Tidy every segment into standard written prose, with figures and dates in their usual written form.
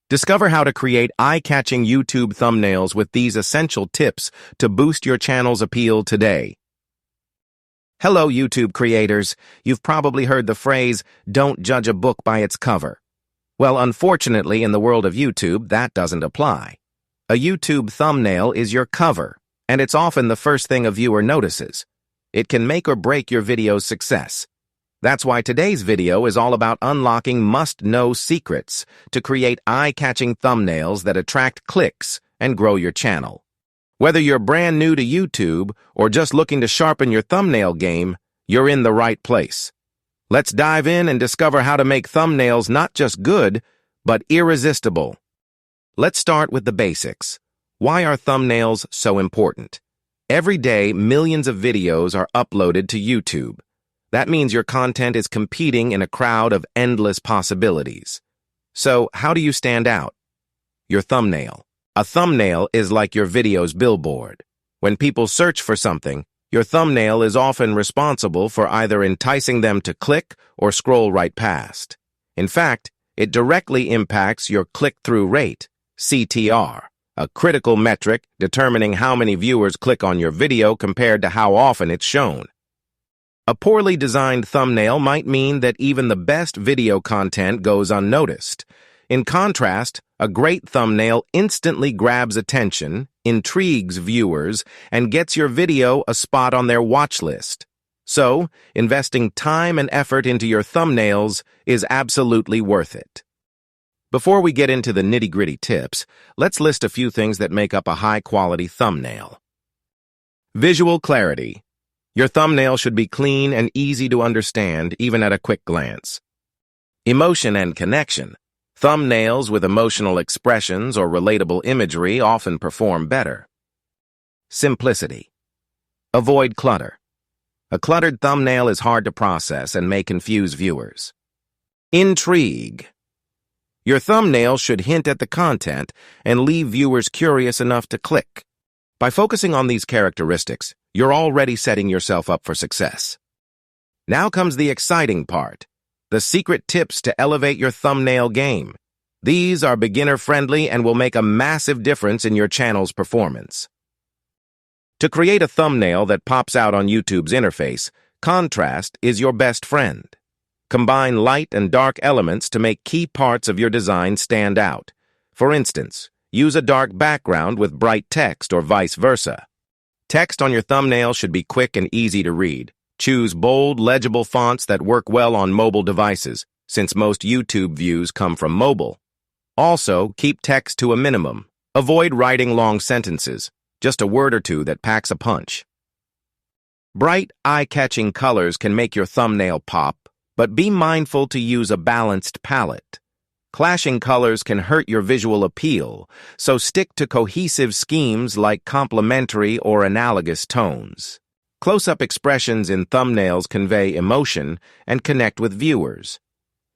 Discover how to create eye-catching YouTube thumbnails with these essential tips to boost your channel's appeal today. Hello, YouTube creators. You've probably heard the phrase, "Don't judge a book by its cover." Well, unfortunately, in the world of YouTube, that doesn't apply. A YouTube thumbnail is your cover, and it's often the first thing a viewer notices. It can make or break your video's success. That's why today's video is all about unlocking must-know secrets to create eye-catching thumbnails that attract clicks and grow your channel. Whether you're brand new to YouTube or just looking to sharpen your thumbnail game, you're in the right place. Let's dive in and discover how to make thumbnails not just good, but irresistible. Let's start with the basics. Why are thumbnails so important? Every day, millions of videos are uploaded to YouTube. That means your content is competing in a crowd of endless possibilities. So, how do you stand out? Your thumbnail. A thumbnail is like your video's billboard. When people search for something, your thumbnail is often responsible for either enticing them to click or scroll right past. In fact, it directly impacts your click-through rate, CTR, a critical metric determining how many viewers click on your video compared to how often it's shown. A poorly designed thumbnail might mean that even the best video content goes unnoticed. In contrast, a great thumbnail instantly grabs attention, intrigues viewers, and gets your video a spot on their watch list. So, investing time and effort into your thumbnails is absolutely worth it. Before we get into the nitty-gritty tips, let's list a few things that make up a high-quality thumbnail. Visual clarity. Your thumbnail should be clean and easy to understand, even at a quick glance. Emotion and connection. Thumbnails with emotional expressions or relatable imagery often perform better. Simplicity. Avoid clutter. A cluttered thumbnail is hard to process and may confuse viewers. Intrigue. Your thumbnail should hint at the content and leave viewers curious enough to click. By focusing on these characteristics, you're already setting yourself up for success. Now comes the exciting part, the secret tips to elevate your thumbnail game. These are beginner-friendly and will make a massive difference in your channel's performance. To create a thumbnail that pops out on YouTube's interface, contrast is your best friend. Combine light and dark elements to make key parts of your design stand out. For instance, use a dark background with bright text or vice versa. Text on your thumbnail should be quick and easy to read. Choose bold, legible fonts that work well on mobile devices, since most YouTube views come from mobile. Also, keep text to a minimum. Avoid writing long sentences, just a word or two that packs a punch. Bright, eye-catching colors can make your thumbnail pop, but be mindful to use a balanced palette. Clashing colors can hurt your visual appeal, so stick to cohesive schemes like complementary or analogous tones. Close-up expressions in thumbnails convey emotion and connect with viewers.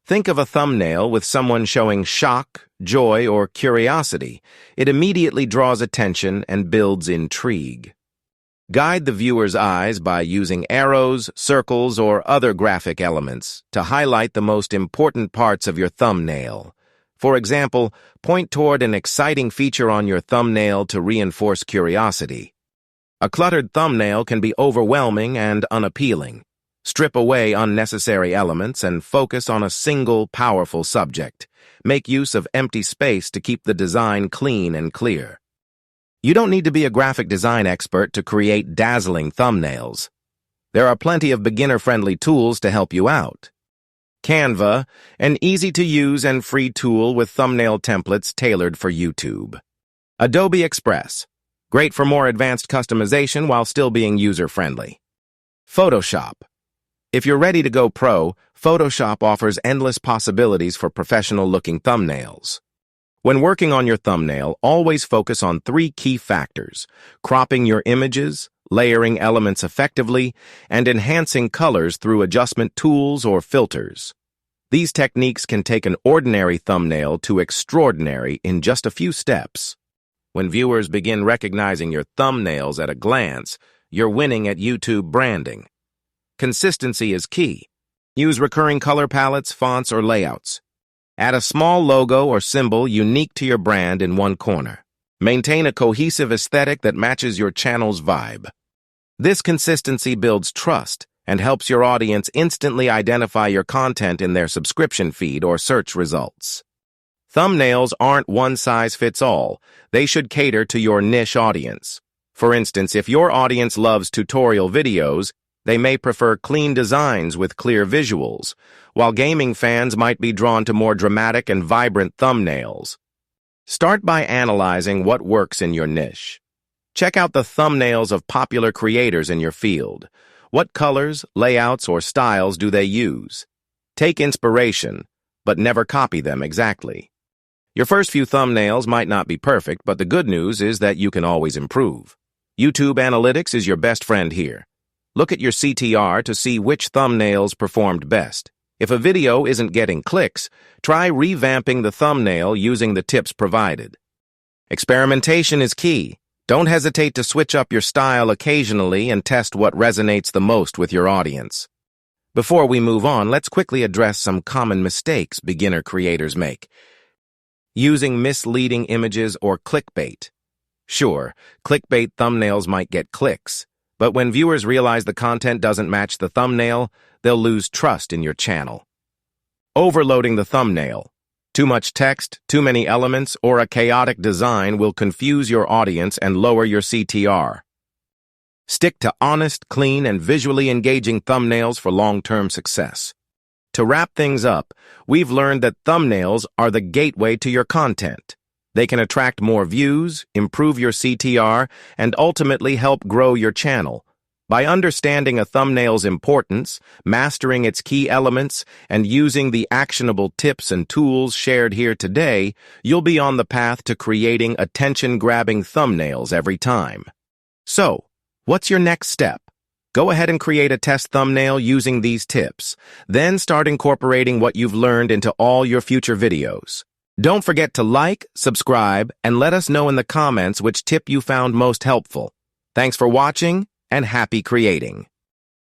Think of a thumbnail with someone showing shock, joy, or curiosity. It immediately draws attention and builds intrigue. Guide the viewer's eyes by using arrows, circles, or other graphic elements to highlight the most important parts of your thumbnail. For example, point toward an exciting feature on your thumbnail to reinforce curiosity. A cluttered thumbnail can be overwhelming and unappealing. Strip away unnecessary elements and focus on a single, powerful subject. Make use of empty space to keep the design clean and clear. You don't need to be a graphic design expert to create dazzling thumbnails. There are plenty of beginner-friendly tools to help you out. Canva, an easy-to-use and free tool with thumbnail templates tailored for YouTube. Adobe Express, great for more advanced customization while still being user-friendly. Photoshop. If you're ready to go pro, Photoshop offers endless possibilities for professional-looking thumbnails. When working on your thumbnail, always focus on 3 key factors: cropping your images, layering elements effectively, and enhancing colors through adjustment tools or filters. These techniques can take an ordinary thumbnail to extraordinary in just a few steps. When viewers begin recognizing your thumbnails at a glance, you're winning at YouTube branding. Consistency is key. Use recurring color palettes, fonts, or layouts. Add a small logo or symbol unique to your brand in one corner. Maintain a cohesive aesthetic that matches your channel's vibe. This consistency builds trust and helps your audience instantly identify your content in their subscription feed or search results. Thumbnails aren't one-size-fits-all. They should cater to your niche audience. For instance, if your audience loves tutorial videos, they may prefer clean designs with clear visuals, while gaming fans might be drawn to more dramatic and vibrant thumbnails. Start by analyzing what works in your niche. Check out the thumbnails of popular creators in your field. What colors, layouts, or styles do they use? Take inspiration, but never copy them exactly. Your first few thumbnails might not be perfect, but the good news is that you can always improve. YouTube Analytics is your best friend here. Look at your CTR to see which thumbnails performed best. If a video isn't getting clicks, try revamping the thumbnail using the tips provided. Experimentation is key. Don't hesitate to switch up your style occasionally and test what resonates the most with your audience. Before we move on, let's quickly address some common mistakes beginner creators make. Using misleading images or clickbait. Sure, clickbait thumbnails might get clicks, but when viewers realize the content doesn't match the thumbnail, they'll lose trust in your channel. Overloading the thumbnail. Too much text, too many elements, or a chaotic design will confuse your audience and lower your CTR. Stick to honest, clean, and visually engaging thumbnails for long-term success. To wrap things up, we've learned that thumbnails are the gateway to your content. They can attract more views, improve your CTR, and ultimately help grow your channel. By understanding a thumbnail's importance, mastering its key elements, and using the actionable tips and tools shared here today, you'll be on the path to creating attention-grabbing thumbnails every time. So, what's your next step? Go ahead and create a test thumbnail using these tips. Then start incorporating what you've learned into all your future videos. Don't forget to like, subscribe, and let us know in the comments which tip you found most helpful. Thanks for watching, and happy creating.